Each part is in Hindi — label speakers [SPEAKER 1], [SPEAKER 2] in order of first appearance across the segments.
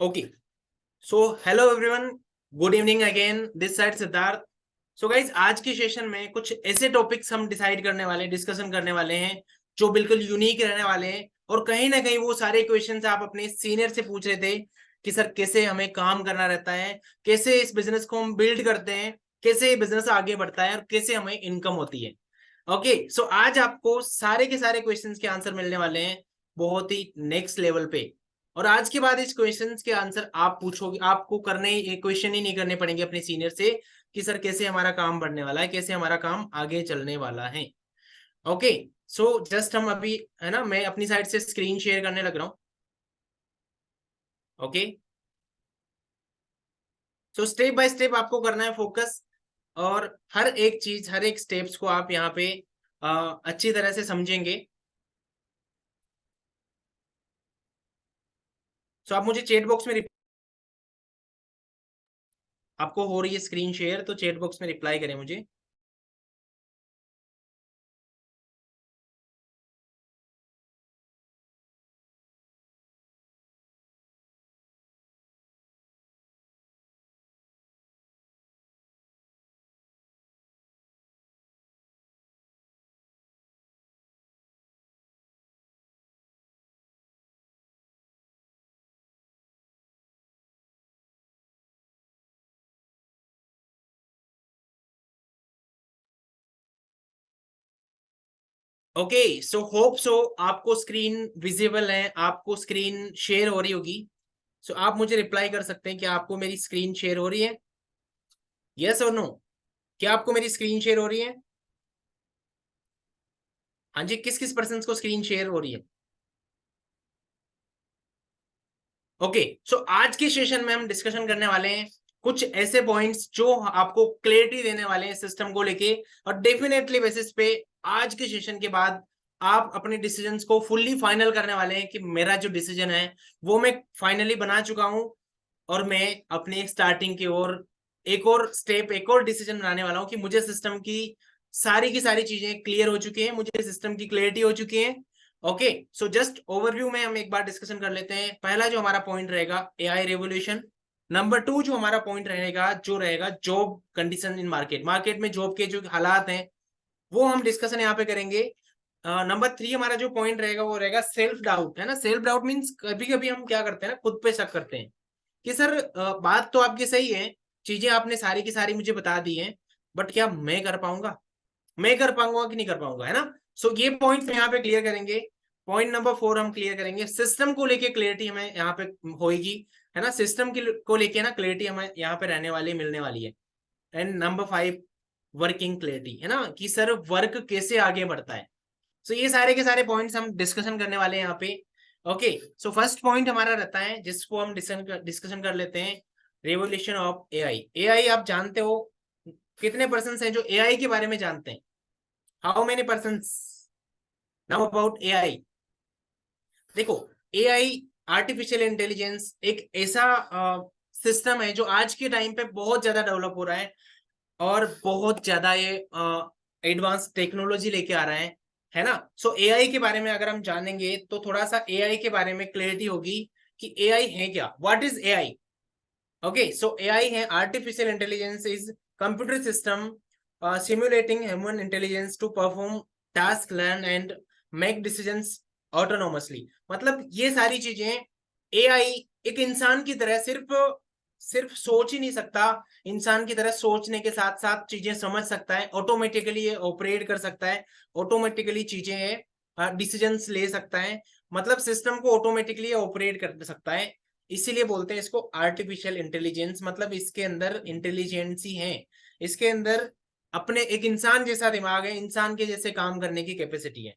[SPEAKER 1] Okay, so hello everyone, good evening again, this side Siddharth. So guys, आज के सेशन में कुछ ऐसे टॉपिक्स हम डिसाइड करने वाले हैं, डिस्कशन करने वाले हैं जो बिल्कुल यूनिक रहने वाले हैं। और कहीं ना कहीं वो सारे क्वेश्चंस आप अपने सीनियर से पूछ रहे थे कि सर कैसे हमें काम करना रहता है, कैसे इस बिजनेस को हम बिल्ड करते हैं, कैसे बिजनेस आगे बढ़ता है और कैसे हमें इनकम होती है। ओके, सो आज आपको सारे के सारे क्वेश्चंस के आंसर मिलने वाले हैं बहुत ही नेक्स्ट लेवल पे। और आज के बाद इस क्वेश्चंस के आंसर आप पूछोगे, आपको करने ये क्वेश्चन ही नहीं करने पड़ेंगे अपने सीनियर से कि सर कैसे हमारा काम बढ़ने वाला है, कैसे हमारा काम आगे चलने वाला है। ओके, सो जस्ट हम अभी, है ना, मैं अपनी साइड से स्क्रीन शेयर करने लग रहा हूँ। Okay, so step by step आपको करना है फोकस, और हर एक चीज, हर एक स्टेप्स को आप यहाँ पे अच्छी तरह से समझेंगे। सो आप मुझे चैट बॉक्स में आपको हो रही है स्क्रीन शेयर, तो चैट बॉक्स में रिप्लाई करें मुझे। ओके, सो होप सो आपको स्क्रीन विजिबल है, आपको स्क्रीन शेयर हो रही होगी। सो आप मुझे रिप्लाई कर सकते हैं कि आपको मेरी स्क्रीन शेयर हो रही है, यस और नो। क्या आपको मेरी स्क्रीन शेयर हो रही है? हाँ जी, किस किस पर्सन को स्क्रीन शेयर हो रही है? ओके, सो आज के सेशन में हम डिस्कशन करने वाले हैं कुछ ऐसे पॉइंट्स जो आपको क्लैरिटी देने वाले हैं सिस्टम को लेके। और डेफिनेटली बेसिस पे आज के सेशन के बाद आप अपने डिसीजंस को फुल्ली फाइनल करने वाले हैं कि मेरा जो डिसीजन है वो मैं फाइनली बना चुका हूं, और मैं अपने स्टार्टिंग की ओर एक और स्टेप, एक और डिसीजन बनाने वाला हूं कि मुझे सिस्टम की सारी चीजें क्लियर हो चुकी हैं, मुझे सिस्टम की क्लैरिटी हो चुकी है। ओके, सो जस्ट ओवरव्यू में हम एक बार डिस्कशन कर लेते हैं। पहला जो हमारा पॉइंट रहेगा एआई रेवोल्यूशन। नंबर 2 जो हमारा पॉइंट रहेगा, जो रहेगा job condition in market, market में जॉब के जो हालात हैं वो हम डिस्कशन यहाँ पे करेंगे। नंबर 3 हमारा जो पॉइंट रहेगा वो रहेगा सेल्फ डाउट, है ना। सेल्फ डाउट मीन्स कभी कभी हम क्या करते हैं ना, खुद पे शक करते हैं कि सर बात तो आपकी सही है, चीजें आपने सारी की सारी मुझे बता दी हैं, बट क्या मैं कर पाऊंगा, मैं कर पाऊंगा कि नहीं कर पाऊंगा, है ना। सो ये पॉइंट यहाँ पे क्लियर करेंगे। पॉइंट नंबर 4 हम क्लियर करेंगे, सिस्टम को लेके क्लियरिटी हमें यहाँ पे होगी, है ना। सिस्टम को लेके ना क्लियरिटी हमें यहाँ पे रहने वाली, मिलने वाली है। एंड नंबर 5 वर्किंग क्लियरिटी, है ना, कि सर वर्क कैसे आगे बढ़ता है। सो ये सारे के सारे पॉइंट्स हम डिस्कशन करने वाले हैं यहाँ पे। ओके, सो फर्स्ट पॉइंट हमारा रहता है जिसको हम डिस्कशन कर लेते हैं, रेवोल्यूशन ऑफ एआई। एआई आप जानते हो, कितने पर्सन हैं जो एआई के बारे में जानते हैं? How many person now about AI? देखो, एआई, आर्टिफिशियल इंटेलिजेंस, एक ऐसा सिस्टम है जो आज के टाइम पे बहुत ज्यादा डेवलप हो रहा है, और बहुत ज्यादा ये एडवांस टेक्नोलॉजी लेके आ रहा है ना। सो एआई के बारे में अगर हम जानेंगे तो थोड़ा सा एआई के बारे में क्लैरिटी होगी कि एआई है क्या, what is AI. Okay, so AI है artificial intelligence is computer system simulating human intelligence to perform task, learn and make decisions autonomously. मतलब ये सारी चीजें, एआई एक इंसान की तरह सिर्फ सिर्फ सोच ही नहीं सकता, इंसान की तरह सोचने के साथ साथ चीजें समझ सकता है, ऑटोमेटिकली ये ऑपरेट कर सकता है, ऑटोमेटिकली चीजें डिसीजंस ले सकता है। मतलब सिस्टम को ऑटोमेटिकली ऑपरेट कर सकता है, इसीलिए बोलते हैं इसको आर्टिफिशियल इंटेलिजेंस। मतलब इसके अंदर इंटेलिजेंस ही है, इसके अंदर अपने एक इंसान जैसा दिमाग है, इंसान के जैसे काम करने की कैपेसिटी है।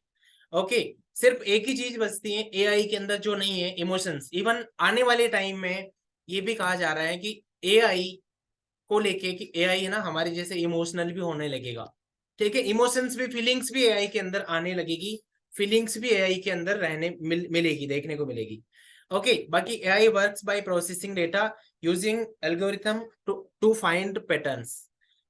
[SPEAKER 1] ओके, सिर्फ एक ही चीज बचती है एआई के अंदर जो नहीं है, इमोशंस। इवन आने वाले टाइम में ये भी कहा जा रहा है कि एआई को लेके कि एआई है ना हमारे जैसे इमोशनल भी होने लगेगा। ठीक है, इमोशंस भी, फीलिंग्स भी एआई के अंदर आने लगेगी, फीलिंग्स भी एआई के अंदर रहने मिलेगी, देखने को मिलेगी। ओके, बाकी AI works by processing data using algorithm to find patterns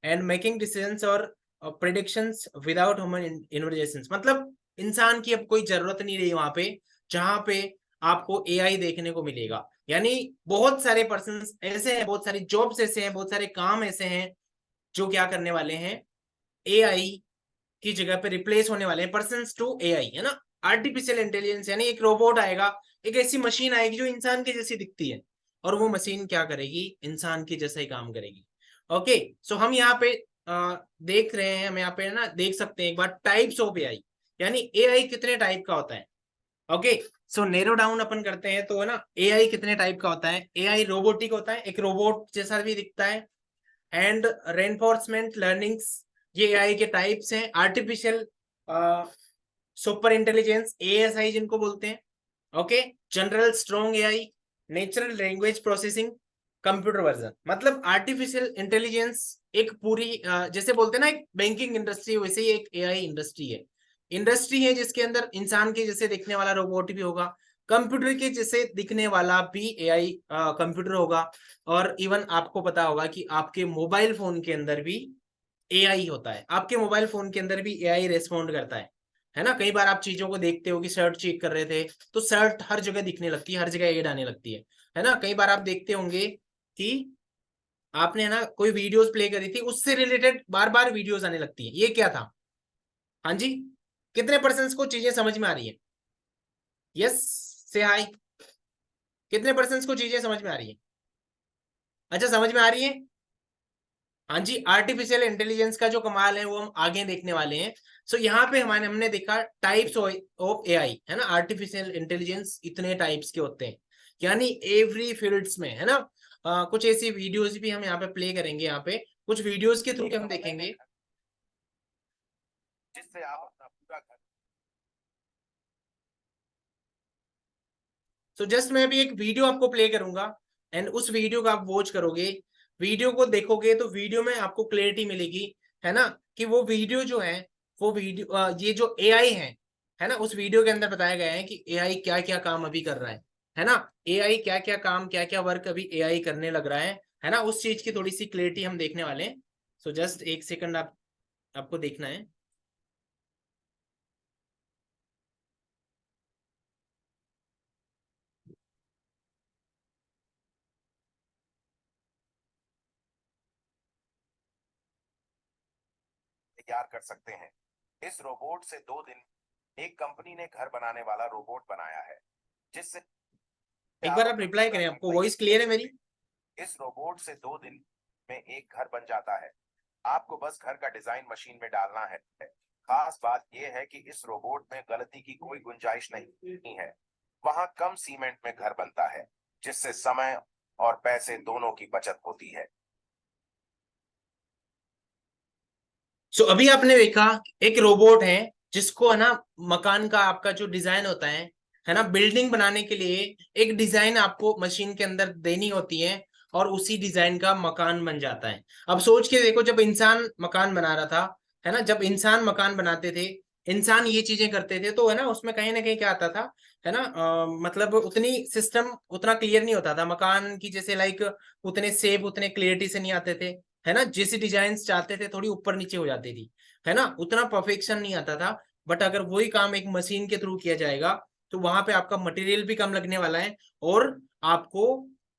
[SPEAKER 1] and making decisions और प्रेडिक्शंस विदाउट ह्यूमन इन्वेस्टिगेशंस। मतलब इंसान की अब कोई जरूरत नहीं रही वहां पे, जहां पे आपको एआई देखने को मिलेगा। यानी बहुत सारे पर्सन ऐसे हैं, बहुत सारी जॉब्स ऐसे हैं, बहुत सारे काम ऐसे हैं जो क्या करने वाले हैं, एआई की जगह पे रिप्लेस होने वाले हैं, पर्सन टू एआई, है ना। आर्टिफिशियल इंटेलिजेंस यानी एक रोबोट आएगा, एक ऐसी मशीन आएगी जो इंसान के जैसी दिखती है, और वो मशीन क्या करेगी, इंसान के जैसा ही काम करेगी। ओके, सो हम यहाँ पे देख रहे हैं, हम यहाँ पे ना देख सकते हैं एक बार टाइप्स ऑफ एआई, यानी एआई कितने टाइप का होता है। ओके, सो नेरो डाउन अपन करते हैं तो है ना, एआई कितने टाइप का होता है। एआई रोबोटिक होता है, एक रोबोट जैसा भी दिखता है। एंड रेनफोर्समेंट लर्निंग्स, ये एआई के टाइप्स हैं। आर्टिफिशियल सुपर इंटेलिजेंस, एएसआई जिनको बोलते हैं। Okay, general strong AI, natural language processing, computer version. मतलब आर्टिफिशियल इंटेलिजेंस एक पूरी जैसे बोलते हैं ना एक बैंकिंग इंडस्ट्री, वैसे ही एक एआई इंडस्ट्री है जिसके अंदर इंसान के जैसे दिखने वाला रोबोट भी होगा, कंप्यूटर के जैसे दिखने वाला भी एआई कंप्यूटर होगा। और इवन आपको पता होगा कि आपके मोबाइल फोन के अंदर भी एआई होता है, आपके मोबाइल फोन के अंदर भी एआई रेस्पॉन्ड करता है ना। कई बार आप चीजों को देखते हो कि शर्ट चेक कर रहे थे तो शर्ट हर जगह दिखने लगती है, हर जगह एड आने लगती है ना। कई बार आप देखते होंगे कि आपने है ना कोई वीडियोस प्ले करी थी, उससे रिलेटेड बार बार वीडियोस आने लगती है, ये क्या था। हाँ जी, कितने पर्सन को चीजें समझ में आ रही है, यस से हाई। कितने पर्सन को चीजें समझ में आ रही है, अच्छा समझ में आ रही है। हाँ जी, आर्टिफिशियल इंटेलिजेंस का जो कमाल है वो हम आगे देखने वाले हैं। सो यहाँ पे हमने देखा टाइप्स ऑफ एआई, है ना। आर्टिफिशियल इंटेलिजेंस इतने टाइप्स के होते हैं, यानी एवरी फील्ड्स में, है ना। कुछ ऐसी वीडियोस भी हम यहाँ पे प्ले करेंगे, यहाँ पे कुछ वीडियोस के थ्रू हम देखेंगे जिससे आप अपना पूरा घर। सो जस्ट मैं अभी एक वीडियो आपको प्ले करूंगा, एंड उस वीडियो को आप वॉच करोगे, वीडियो को देखोगे तो वीडियो में आपको क्लैरिटी मिलेगी, है ना। कि वो वीडियो जो है, वो वीडियो ये जो एआई है ना, उस वीडियो के अंदर बताया गया है कि एआई क्या क्या काम अभी कर रहा है ना। एआई क्या क्या काम, क्या क्या वर्क अभी एआई करने लग रहा है ना। उस चीज की थोड़ी सी क्लैरिटी हम देखने वाले हैं। सो जस्ट एक सेकंड आपको देखना है।
[SPEAKER 2] तैयार कर सकते हैं। इस रोबोट से 2 दिन एक कंपनी ने घर बनाने वाला रोबोट बनाया है, जिससे
[SPEAKER 1] एक बार आप रिप्लाई करें, आपको वॉइस क्लियर है मेरी।
[SPEAKER 2] इस रोबोट से 2 दिन में एक घर बन जाता है। आपको बस घर का डिजाइन मशीन में डालना है। खास बात यह है कि इस रोबोट में गलती की कोई गुंजाइश नहीं है। वहां कम सीमेंट में घर बनता है, जिससे समय और पैसे दोनों की बचत होती है।
[SPEAKER 1] सो अभी आपने देखा एक रोबोट है जिसको है ना मकान का आपका जो डिजाइन होता है ना, बिल्डिंग बनाने के लिए एक डिजाइन आपको मशीन के अंदर देनी होती है, और उसी डिजाइन का मकान बन जाता है। अब सोच के देखो, जब इंसान मकान बना रहा था, है ना, जब इंसान मकान बनाते थे, इंसान ये चीजें करते थे, तो है ना उसमें कहीं ना कहीं क्या आता था, है ना मतलब उतनी सिस्टम उतना क्लियर नहीं होता था मकान की, जैसे लाइक उतने सेप उतने क्लियरिटी से नहीं आते थे, है ना। जैसे डिजाइन चाहते थे थोड़ी ऊपर नीचे हो जाती थी, है ना, उतना परफेक्शन नहीं आता था। बट अगर वही काम एक मशीन के थ्रू किया जाएगा तो वहां पे आपका मटेरियल भी कम लगने वाला है, और आपको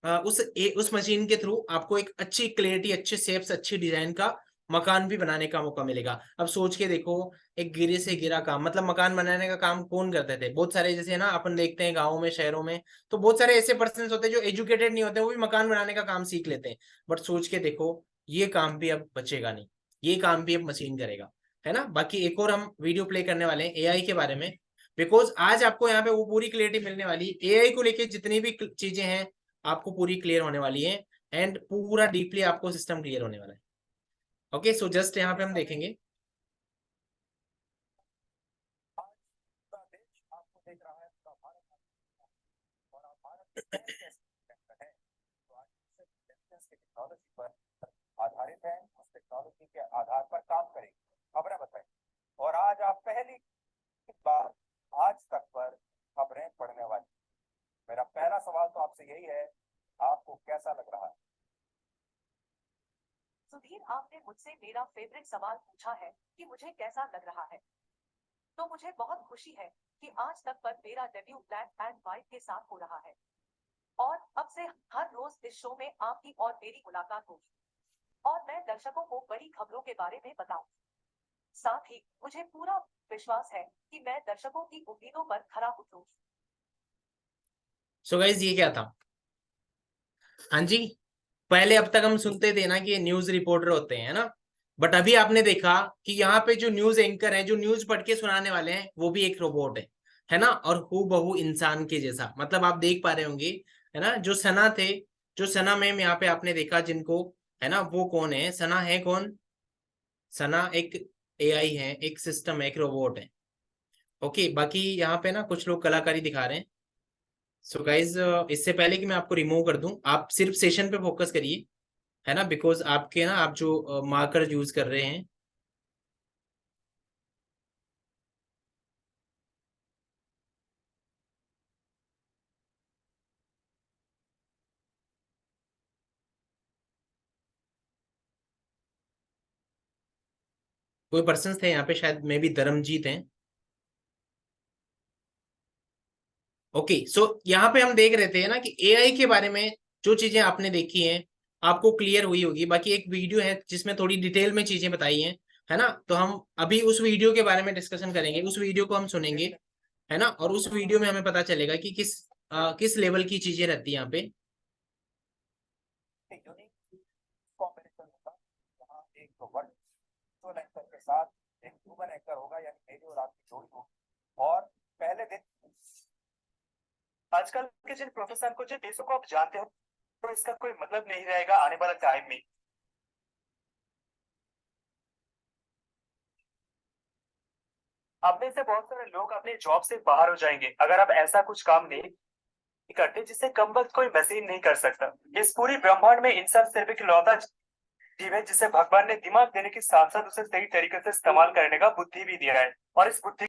[SPEAKER 1] उस मशीन के थ्रू आपको एक अच्छी क्लियरिटी, अच्छे शेप्स, अच्छी डिजाइन का मकान भी बनाने का मौका मिलेगा। अब सोच के देखो, एक गिरे से गिरा काम, मतलब मकान बनाने का काम कौन करते थे, बहुत सारे जैसे ना अपन देखते हैं गाँवों में, शहरों में, तो बहुत सारे ऐसे पर्सन होते हैं जो एजुकेटेड नहीं होते, वो भी मकान बनाने का काम सीख लेते हैं। बट सोच के देखो, ये काम भी अब बचेगा नहीं, ये काम भी अब मशीन करेगा, है ना। बाकी एक और हम वीडियो प्ले करने वाले हैं एआई के बारे में, बिकॉज आज आपको यहाँ पे वो पूरी क्लियरिटी मिलने वाली है, एआई को लेके जितनी भी चीजें हैं आपको पूरी क्लियर होने वाली है, एंड पूरा डीपली आपको सिस्टम क्लियर होने वाला है। ओके, सो जस्ट यहाँ पे हम देखेंगे।
[SPEAKER 2] आपको देख रहा है पूरा भारत, और आप भारत है, तो आर्टिफिशियल इंटेलिजेंस की टेक्नोलॉजी पर आधारित है, उस टेक्नोलॉजी के आधार पर काम करेंगे, खबरें बताएं। और आज आप पहली बार आज तक पर खबरें पढ़ने वाली। मेरा पहला सवाल तो आपसे यही है, आपको कैसा लग रहा है।
[SPEAKER 3] सुधीर, आपने मुझसे मेरा फेवरेट सवाल पूछा है कि मुझे कैसा लग रहा है। तो मुझे बहुत खुशी है
[SPEAKER 2] कि आज तक पर मेरा डेब्यू ब्लैक एंड व्हाइट के साथ हो रहा है और अब से हर रोज इस शो में आपकी और मेरी मुलाकात होगी और मैं दर्शकों को बड़ी खबरों के बारे में बताऊं। साथ ही मुझे पूरा विश्वास है कि मैं दर्शकों की उम्मीदों पर खरा उतरूंगी।
[SPEAKER 1] सो गाइज, ये क्या था? हाँ जी, पहले अब तक हम सुनते थे ना कि ये न्यूज रिपोर्टर होते हैं ना, बट अभी आपने देखा कि यहाँ पे जो न्यूज एंकर है, जो न्यूज पढ़ के सुनाने वाले हैं, वो भी एक रोबोट है ना, और हूबहू इंसान के जैसा। मतलब आप देख पा रहे होंगे, है ना, जो सना थे, जो सना मैम यहाँ पे आपने देखा जिनको, है ना, वो कौन है? सना है कौन? सना एक एआई है, एक सिस्टम है, एक रोबोट है। ओके, बाकी यहाँ पे ना कुछ लोग कलाकारी दिखा रहे हैं। सो गाइज, इससे पहले कि मैं आपको रिमूव कर दूं, आप सिर्फ सेशन पे फोकस करिए, है ना, बिकॉज आपके ना, आप जो मार्कर यूज कर रहे हैं, कोई पर्सन थे यहाँ पे, शायद मे बी धर्मजीत हैं। ओके, सो यहाँ पे हम देख रहे थे ना कि एआई के बारे में जो चीजें आपने देखी हैं, आपको क्लियर हुई होगी। बाकी एक वीडियो है जिसमें थोड़ी डिटेल में चीजें बताई हैं, है ना, तो हम अभी उस वीडियो के बारे में डिस्कशन करेंगे, उस वीडियो को हम सुनेंगे, है ना, और उस वीडियो में हमें पता चलेगा कि किस लेवल की चीजें रहती है यहाँ पे।
[SPEAKER 2] एक यूनिक कॉम्बिनेशन होगा जहाँ एक वर्चुअल एंकर के साथ एक ह्यूमन एंकर होगा, यानी मेरी और आपकी जोड़ी होगी। और पहले दिन आजकल के जिन प्रोफेसर को, जिन देशों को आप जानते हो, तो इसका कोई मतलब नहीं रहेगा आने वाला टाइम में। आप में से बहुत सारे लोग अपने जॉब से बाहर हो जाएंगे अगर आप ऐसा कुछ काम नहीं करते जिसे कम वक्त कोई मशीन नहीं कर सकता। इस पूरी ब्रह्मांड में इंसान सिर्फ एक लौता जीव है जिसे भगवान ने दिमाग देने के साथ साथ उसे सही तरीके से इस्तेमाल करने का बुद्धि भी दिया है। और इस बुद्धि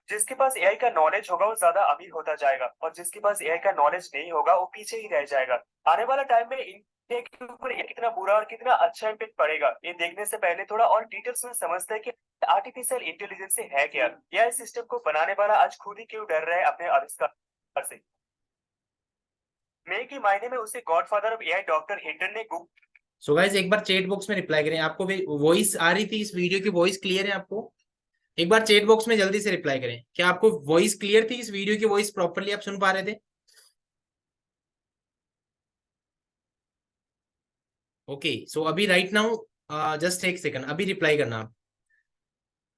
[SPEAKER 2] जिसके पास एआई का नॉलेज होगा वो ज्यादा अमीर होता जाएगा और जिसके पास एआई का नॉलेज नहीं होगा वो पीछे ही रह जाएगा। आने वाला टाइम में इंडिया के ऊपर ये कितना बुरा और कितना अच्छा इम्पैक्ट पड़ेगा, ये देखने से पहले थोड़ा और डिटेल्स में समझते हैं कि आर्टिफिशियल इंटेलिजेंस से है क्या। एआई सिस्टम को बनाने वाला आज खुद ही क्यों डर रहा है अपने आविष्कार से। मई के महीने में उसे godfather of AI doctor Hinton ने
[SPEAKER 1] सो गाइज, एक बार चैट बॉक्स में रिप्लाई करें। आपको भी वॉइस आ रही थी? इस वीडियो की वॉइस क्लियर है आपको? एक बार चैट बॉक्स में जल्दी से रिप्लाई करें, क्या आपको वॉइस क्लियर थी? इस वीडियो की वॉइस प्रॉपरली आप सुन पा रहे थे? ओके, सो अभी राइट नाउ, जस्ट एक सेकंड, अभी रिप्लाई करना आप।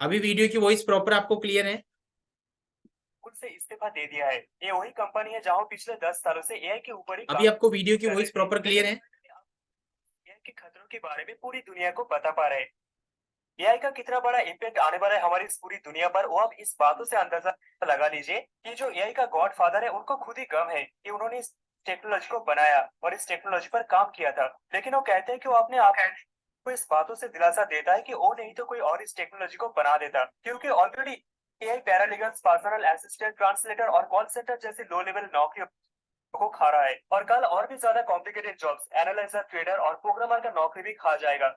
[SPEAKER 1] अभी वीडियो की वॉइस प्रॉपर आपको क्लियर है?
[SPEAKER 2] एप्टीट्यूड से इस्तीफा दे दिया है। ये वही कंपनी है जहां पिछले 10 सालों से एआई के ऊपर ही
[SPEAKER 1] अभी आपको वीडियो की
[SPEAKER 2] कर
[SPEAKER 1] वॉइस
[SPEAKER 2] रहे थे।
[SPEAKER 1] प्रॉपर क्लियर है?
[SPEAKER 2] एआई के खतरों के बारे में पूरी दुनिया को बता पा रहे हैं। एआई का कितना बड़ा इम्पैक्ट आने वाला है हमारी इस पूरी दुनिया पर, वो आप इस बातों से अंदाजा लगा लीजिए कि जो एआई का गॉड फादर है उनको खुद ही गम है कि उन्होंने इस टेक्नोलॉजी को बनाया और इस टेक्नोलॉजी पर काम किया था, लेकिन वो कहते हैं कि वो अपने आप को इस बातों से दिलासा देता है कि वो नहीं तो कोई और इस टेक्नोलॉजी को बना देता, क्योंकि already AI पैरालीगल्स, personal assistant, translator और कॉल सेंटर जैसी लो लेवल नौकरियों को खा रहा है, और कल और भी ज्यादा कॉम्प्लिकेटेड जॉब्स, एनालाइजर, ट्रेडर और प्रोग्रामर का नौकरी भी खा जाएगा।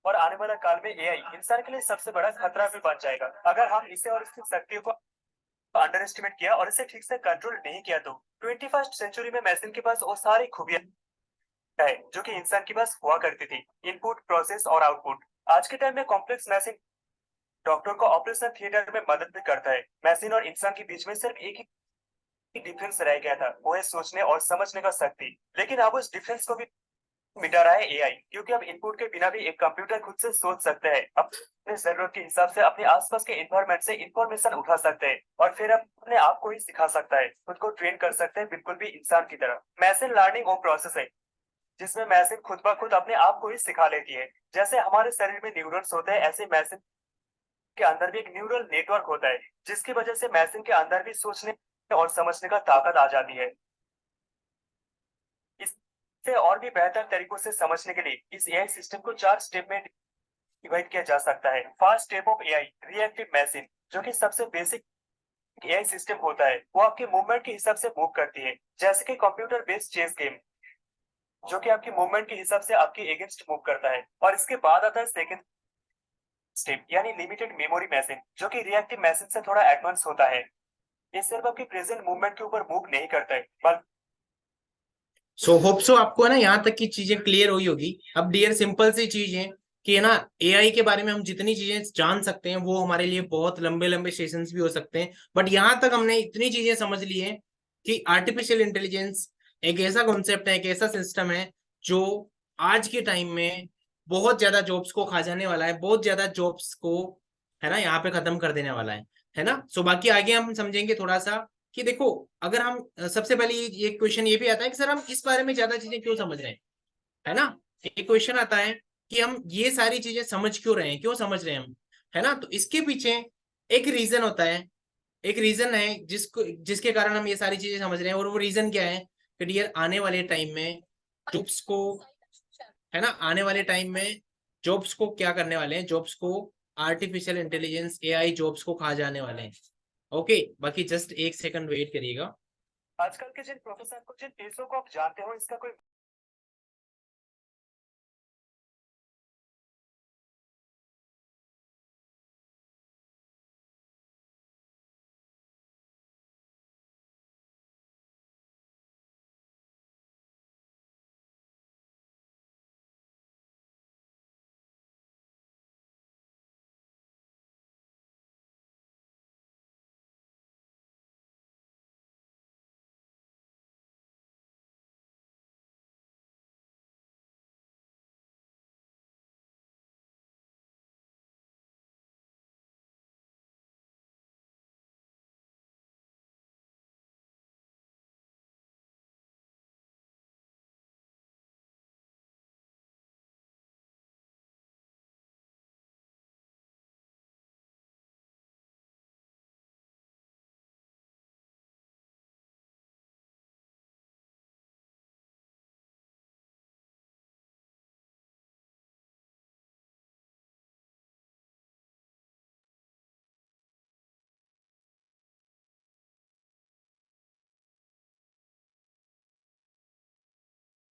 [SPEAKER 2] और आने वाला काल में एआई इंसान के लिए सबसे बड़ा खतरा भी बन जाएगा अगर हम इसे और इसकी शक्तियों को अंडर एस्टिमेट किया और इसे ठीक से कंट्रोल नहीं किया तो। 21st सेंचुरी में मशीन के पास वो सारी खूबियां है जो कि इंसान के पास हुआ करती थी, इनपुट, प्रोसेस और आउटपुट। आज के टाइम में कॉम्प्लेक्स मशीन डॉक्टर को ऑपरेशन थिएटर में मदद भी करता है। मशीन और इंसान के बीच में सिर्फ एक ही डिफरेंस रह गया था, वो है सोचने और समझने का शक्ति। लेकिन अब उस डिफरेंस को भी मिटा रहा है एआई, क्योंकि अब इनपुट के बिना भी एक कंप्यूटर खुद से सोच सकते हैं, अपने जरूरत के हिसाब से अपने आसपास के एनवायरनमेंट से इंफॉर्मेशन उठा सकते हैं और फिर अपने आप को ही सिखा सकता है, खुद को ट्रेन कर सकते हैं बिल्कुल भी इंसान की तरह। मशीन लर्निंग वो प्रोसेस है जिसमें मशीन खुद ब खुद अपने आप को ही सिखा लेती है। जैसे हमारे शरीर में न्यूरॉन्स होते हैं, ऐसे मशीन के अंदर भी एक न्यूरल नेटवर्क होता है, जिसकी वजह से मशीन के अंदर भी सोचने और समझने का ताकत आ जाती है। इसे और भी बेहतर तरीकों से समझने के लिए इस एआई सिस्टम को 4 स्टेप में डिवाइड किया जा सकता है। First step of AI, reactive machine, जो कि सबसे बेसिक एआई सिस्टम होता है। वो आपके मूवमेंट के हिसाब से मूव करती है, जैसे कि कंप्यूटर बेस्ड चेस गेम, जो कि आपकी मूवमेंट के हिसाब से आपके अगेंस्ट मूव करता है। और इसके बाद आता है सेकंड स्टेप, यानी लिमिटेड मेमोरी मशीन, जो कि रिएक्टिव मशीन से थोड़ा एडवांस होता है। ये सिर्फ आपके प्रेजेंट मूवमेंट के ऊपर मूव नहीं करता है, बल्कि
[SPEAKER 1] सो होप सो आपको है ना यहाँ तक की चीजें क्लियर हुई होगी। अब डियर सिंपल सी चीज है कि है ना एआई के बारे में हम जितनी चीजें जान सकते हैं वो हमारे लिए बहुत लंबे लंबे सेशंस भी हो सकते हैं, बट यहाँ तक हमने इतनी चीजें समझ ली है कि आर्टिफिशियल इंटेलिजेंस एक ऐसा कॉन्सेप्ट है, एक ऐसा सिस्टम है जो आज के टाइम में बहुत ज्यादा जॉब्स को खा जाने वाला है, बहुत ज्यादा जॉब्स को है ना यहाँ पे खत्म कर देने वाला है ना। सो बाकी आगे हम समझेंगे थोड़ा सा कि देखो, अगर हम सबसे पहले ये क्वेश्चन ये भी आता है कि सर हम इस बारे में ज्यादा चीजें क्यों समझ रहे हैं, है ना। एक क्वेश्चन आता है कि हम ये सारी चीजें समझ क्यों रहे हैं, क्यों समझ रहे हैं हम, है ना। तो इसके पीछे एक रीजन होता है, एक रीजन है जिसके कारण हम ये सारी चीजें समझ रहे हैं, और वो रीजन क्या है कि डियर आने वाले टाइम में जॉब्स को, है ना, आने वाले टाइम में जॉब्स को क्या करने वाले हैं, जॉब्स को आर्टिफिशियल इंटेलिजेंस एआई जॉब्स को खा जाने वाले हैं। ओके, बाकी जस्ट एक सेकंड वेट करिएगा।
[SPEAKER 2] आजकल के जिन प्रोफेसर को, जिन पेशों को आप जानते हो, इसका कोई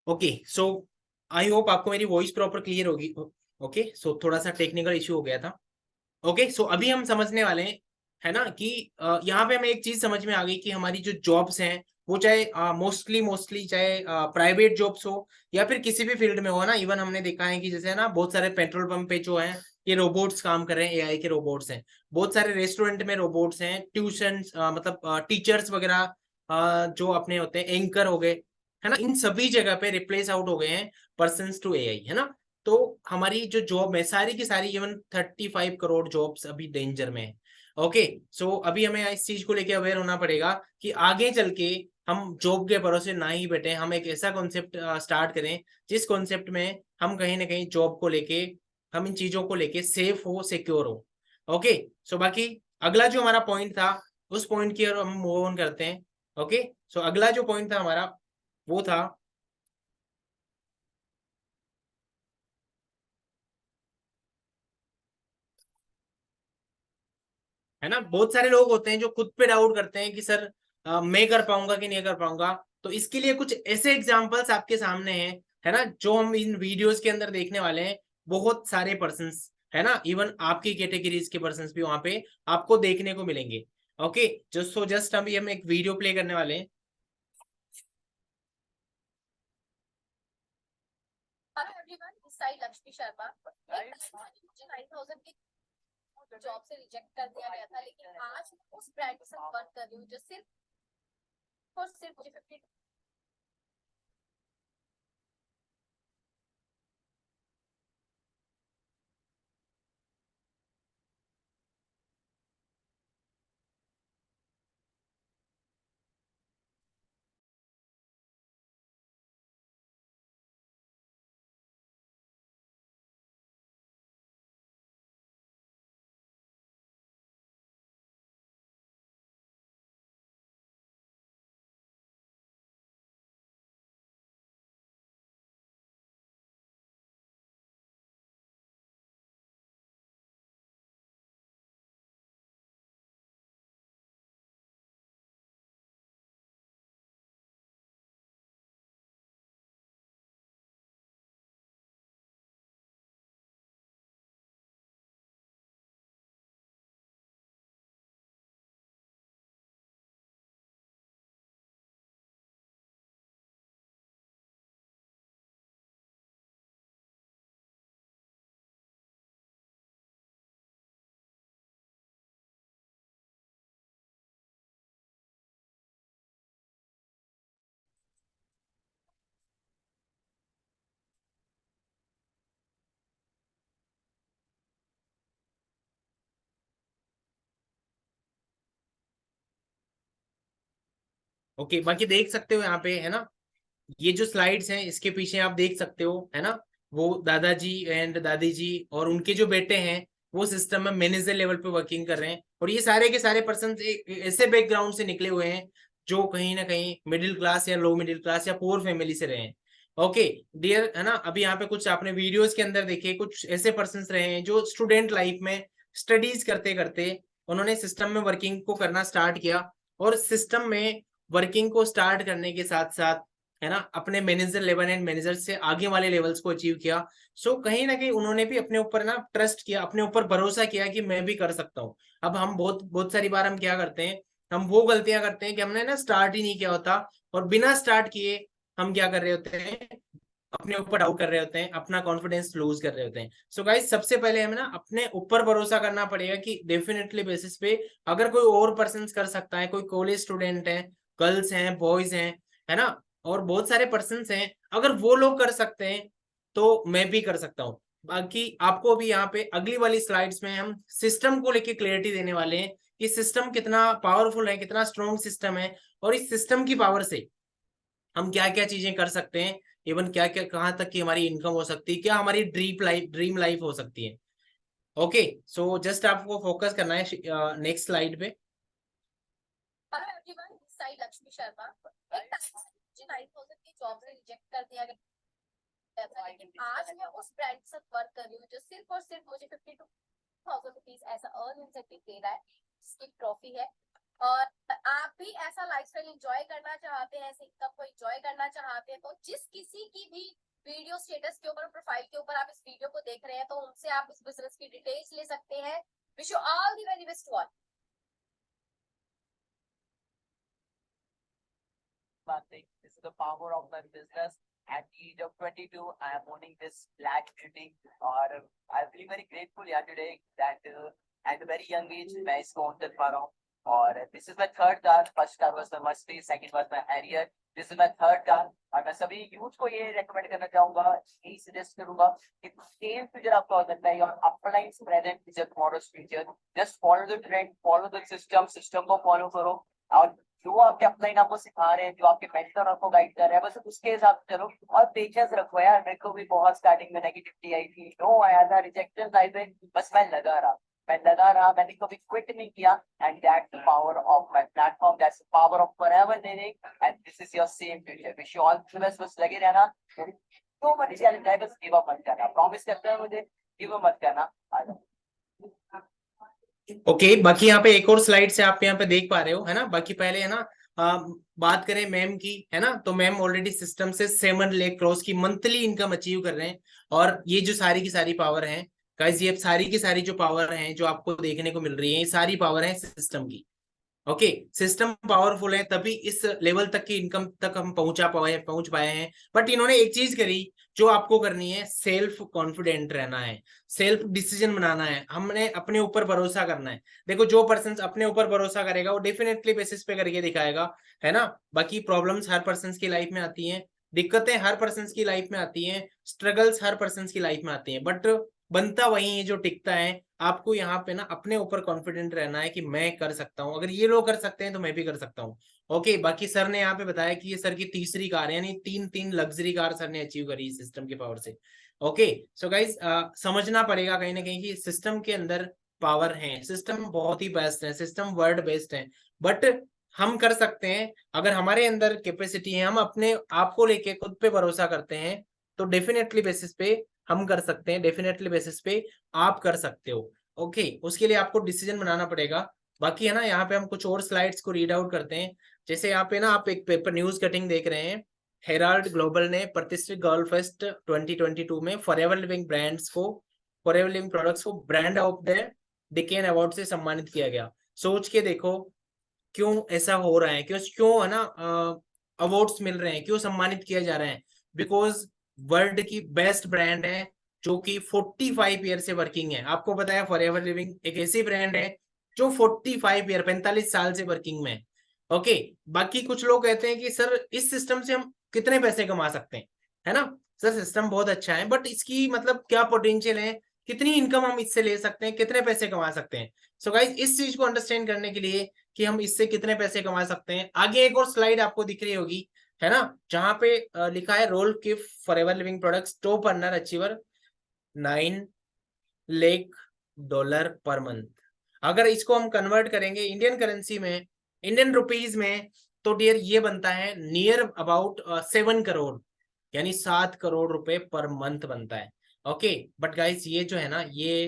[SPEAKER 1] ओके, सो आई होप आपको मेरी वॉइस प्रॉपर क्लियर होगी। ओके, सो थोड़ा सा टेक्निकल इश्यू हो गया था। ओके, सो अभी हम समझने वाले हैं, है ना, कि यहाँ पे हमें एक चीज समझ में आ गई कि हमारी जो जॉब्स हैं वो चाहे मोस्टली चाहे प्राइवेट जॉब्स हो या फिर किसी भी फील्ड में हो ना। इवन हमने देखा है कि जैसे है ना बहुत सारे पेट्रोल पंप पे जो है ये रोबोट्स काम कर रहे हैं, एआई के रोबोट्स हैं। बहुत सारे रेस्टोरेंट में रोबोट्स हैं, ट्यूशन मतलब टीचर्स वगैरह जो अपने होते हैं, एंकर हो गए, है ना, इन सभी जगह पे रिप्लेस आउट हो गए हैं पर्सन टू एआई, है ना। तो हमारी जो जॉब है सारी की सारी, इवन 35 करोड़ जॉब्स अभी डेंजर में है। ओके, सो अभी हमें इस चीज को लेके अवेयर होना पड़ेगा कि आगे चल के हम जॉब के भरोसे ना ही बैठे, हम एक ऐसा कॉन्सेप्ट स्टार्ट करें जिस कॉन्सेप्ट में हम कहीं ना कहीं जॉब को लेके, हम इन चीजों को लेके सेफ हो, सिक्योर हो। ओके, सो बाकी अगला जो हमारा पॉइंट था, उस पॉइंट की ओर हम मूव ऑन करते हैं। ओके, सो अगला जो पॉइंट था हमारा वो था, है ना, बहुत सारे लोग होते हैं जो खुद पे डाउट करते हैं कि सर मैं कर पाऊंगा कि नहीं कर पाऊंगा। तो इसके लिए कुछ ऐसे एग्जांपल्स आपके सामने हैं, है ना, जो हम इन वीडियोस के अंदर देखने वाले हैं। बहुत सारे पर्संस, है ना, इवन आपकी कैटेगरीज के पर्संस भी वहां पे आपको देखने को मिलेंगे। ओके, जस्ट अभी हम एक वीडियो प्ले करने वाले हैं।
[SPEAKER 3] Hello everyone, this side Lakshmi Sharma. मुझे 9000 की जॉब से रिजेक्ट कर दिया गया था, लेकिन आज मैं उस ब्रांड के साथ वर्क कर रही हूँ जो सिर्फ और सिर्फ मुझे 50।
[SPEAKER 1] ओके, बाकी देख सकते हो यहाँ पे, है ना, ये जो स्लाइड्स हैं इसके पीछे आप देख सकते हो, है ना, वो दादाजी एंड दादी जी और उनके जो बेटे हैं वो सिस्टम में मैनेजर लेवल पे वर्किंग कर रहे हैं। और ये सारे के सारे पर्सन ऐसे बैकग्राउंड से निकले हुए हैं जो कहीं ना कहीं मिडिल क्लास या लो मिडिल क्लास या पुअर फैमिली से रहे हैं। ओके डियर, है ना, अभी यहाँ पे कुछ आपने वीडियोस के अंदर देखे, कुछ ऐसे पर्सन रहे हैं जो स्टूडेंट लाइफ में स्टडीज करते करते उन्होंने सिस्टम में वर्किंग को करना स्टार्ट किया, और सिस्टम में वर्किंग को स्टार्ट करने के साथ साथ, है ना, अपने मैनेजर लेवल एंड मैनेजर से आगे वाले लेवल्स को अचीव किया। सो कहीं ना कहीं उन्होंने भी अपने ऊपर ना ट्रस्ट किया, अपने ऊपर भरोसा किया कि मैं भी कर सकता हूँ। अब हम बहुत बहुत सारी बार हम क्या करते हैं, हम वो गलतियां करते हैं कि हमने ना स्टार्ट ही नहीं किया होता, और बिना स्टार्ट किए हम क्या कर रहे होते हैं, अपने ऊपर डाउट कर रहे होते हैं, अपना कॉन्फिडेंस लूज कर रहे होते हैं। सो गाइस, सबसे पहले हमें ना अपने ऊपर भरोसा करना पड़ेगा कि डेफिनेटली बेसिस पे अगर कोई और पर्सन कर सकता है, कोई कॉलेज स्टूडेंट है, गर्ल्स हैं, बॉयज हैं, है ना, और बहुत सारे पर्सन हैं, अगर वो लोग कर सकते हैं तो मैं भी कर सकता हूँ। बाकी आपको भी यहाँ पे अगली वाली स्लाइड्स में हम सिस्टम को लेके क्लियरिटी देने वाले हैं कि सिस्टम कितना पावरफुल है, कितना स्ट्रॉन्ग सिस्टम है, और इस सिस्टम की पावर से हम क्या क्या चीजें कर सकते हैं, इवन क्या क्या कहाँ तक की हमारी इनकम हो सकती है, क्या हमारी ड्रीम लाइफ हो सकती है। ओके, सो जस्ट आपको फोकस करना है नेक्स्ट स्लाइड पे।
[SPEAKER 3] Hello everyone, this side Lakshmi Sharma. मुझे 9000 की जॉब से रिजेक्ट कर दिया गया था, लेकिन आज मैं उस ब्रांड के साथ वर्क कर रही हूँ जो सिर्फ और सिर्फ मुझे 52,000 रुपीज ऐसा अर्न इंसेंटिव दे रहा है, जिसकी ट्रॉफी है। और आप भी ऐसा लाइफस्टाइल एंजॉय करना चाहते हैं, ऐसे इनकम को एंजॉय करना चाहते हैं, तो जिस किसी की भी वीडियो स्टेटस के ऊपर, प्रोफाइल के ऊपर आप इस वीडियो को देख रहे हैं, तो उनसे आप इस बिजनेस की डिटेल्स ले सकते हैं। Wish you all the very best one.
[SPEAKER 2] One thing, this is the power of my business. At the age of 22, I am owning this black beauty, और I feel very grateful yeah today that at a very young age मैं इसको own कर पा रहा हूँ। और this is my third car. First car was my Mercedes, second was my Harrier. This is my third car. और मैं सभी यूथ को ये रेकमेंड करना चाहूंगा, यही सजेस्ट करूंगा कि सेम फ्यूचर आपका हो सकता है, your upline present is your tomorrow's future. Just follow the trend, follow the system को फॉलो करो, और जो आपके अपलाइन आपको सिखा रहे हैं, जो आपके मेंटर आपको गाइड कर रहे हैं, बस उसके हिसाब से चलो और पेशेंस रखो यार। मेरे को भी बहुत स्टार्टिंग में नेगेटिविटी आई थी, नो आया था, रिजेक्शन आए थे, बस मैं लगा रहा, मैंने कभी क्विट नहीं किया। And that's the power of my platform, that's the power of forever living, and this is your same future. Wish you all the best, बस लगे रहना। तो मत चैलेंज है, बस गिव अप मत करना, प्रॉमिस करते हैं मुझे, गिव अप मत करना। आ जाओ।
[SPEAKER 1] ओके, बाकी यहाँ पे एक और स्लाइड से आप यहाँ पे देख पा रहे हो, है ना। बाकी पहले है ना बात करें मैम की, है ना, तो मैम ऑलरेडी सिस्टम से 7 लाख क्रॉस की मंथली इनकम अचीव कर रहे हैं। और ये जो सारी की सारी पावर है गाइस, ये सारी की सारी जो पावर है जो आपको देखने को मिल रही है, ये सारी पावर है सिस्टम की। ओके, सिस्टम पावरफुल है तभी इस लेवल तक की इनकम तक हम पहुंच पाए हैं। बट इन्होंने एक चीज करी जो आपको करनी है, सेल्फ कॉन्फिडेंट रहना है, सेल्फ डिसीजन बनाना है, हमने अपने ऊपर भरोसा करना है। देखो, जो पर्सन अपने ऊपर भरोसा करेगा वो डेफिनेटली बेसिस पे करके दिखाएगा, है ना। बाकी प्रॉब्लम्स हर पर्सन की लाइफ में आती हैं, दिक्कतें हर पर्सन की लाइफ में आती हैं, स्ट्रगल्स हर पर्सन की लाइफ में आती हैं, बट बनता वही है जो टिकता है। आपको यहाँ पे ना अपने ऊपर कॉन्फिडेंट रहना है कि मैं कर सकता हूँ, अगर ये लोग कर सकते हैं तो मैं भी कर सकता हूँ। ओके, बाकी सर ने यहाँ पे बताया कि ये सर की तीसरी कार है, यानी 3 लग्जरी कार सर ने अचीव करी सिस्टम के पावर से। ओके, सो गाइज समझना पड़ेगा कहीं ना कहीं कि सिस्टम के अंदर पावर है, सिस्टम बहुत ही बेस्ट है, सिस्टम वर्ल्ड बेस्ट है, बट हम कर सकते हैं अगर हमारे अंदर कैपेसिटी है, हम अपने आप को लेके खुद पे भरोसा करते हैं, तो डेफिनेटली बेसिस पे हम कर सकते हैं, डेफिनेटली बेसिस पे आप कर सकते हो। ओके, उसके लिए आपको डिसीजन बनाना पड़ेगा। बाकी है ना, यहाँ पे हम कुछ और स्लाइड्स को रीड आउट करते हैं। जैसे यहाँ पे ना आप एक पेपर न्यूज कटिंग देख रहे हैं, हेराल्ड ग्लोबल ने प्रतिष्ठित गर्ल फेस्ट 2022 में फॉरएवर लिविंग प्रोडक्ट्स को ब्रांड ऑफ द डिकेन अवार्ड से सम्मानित किया गया। सोच के देखो क्यों ऐसा हो रहा है, क्यों है ना अवार्ड्स मिल रहे हैं, क्यों सम्मानित किया जा रहा है, बिकॉज वर्ल्ड की बेस्ट ब्रांड है जो कि 45 ईयर से वर्किंग है। आपको पता है फॉरएवर लिविंग एक ऐसी ब्रांड है जो 45 साल से वर्किंग में है। ओके, बाकी कुछ लोग कहते हैं कि सर इस सिस्टम से हम कितने पैसे कमा सकते हैं, है ना। सर सिस्टम बहुत अच्छा है, बट इसकी मतलब क्या पोटेंशियल है, कितनी इनकम हम इससे ले सकते हैं, कितने पैसे कमा सकते हैं। सो गाइस, इस चीज को अंडरस्टैंड करने के लिए कि हम इससे कितने पैसे कमा सकते हैं, आगे एक और स्लाइड आपको दिख रही होगी, है ना, जहां पे लिखा है Rolf Kipp forever living products top earner achiever $9 lakh पर मंथ। अगर इसको हम कन्वर्ट करेंगे इंडियन करेंसी में, इंडियन रुपीज में, तो डियर ये बनता है नियर अबाउट 7 करोड़, यानी 7 करोड़ रुपए पर मंथ बनता है। ओके, बट गाइस ये जो है ना, ये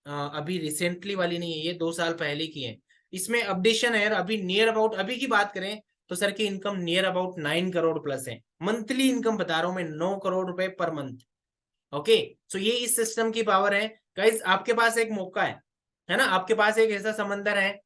[SPEAKER 1] अभी रिसेंटली वाली नहीं है, ये 2 साल पहले की है, इसमें अपडेशन है। अभी नियर अबाउट अभी की बात करें तो सर की income near about 9 crore plus है, मंथली इनकम बता रहा हूं मैं, 9 करोड़ रुपए पर मंथ। ओके, सो ये इस सिस्टम की पावर है। गाइस, आपके पास एक मौका है ना, आपके पास एक ऐसा समंदर है,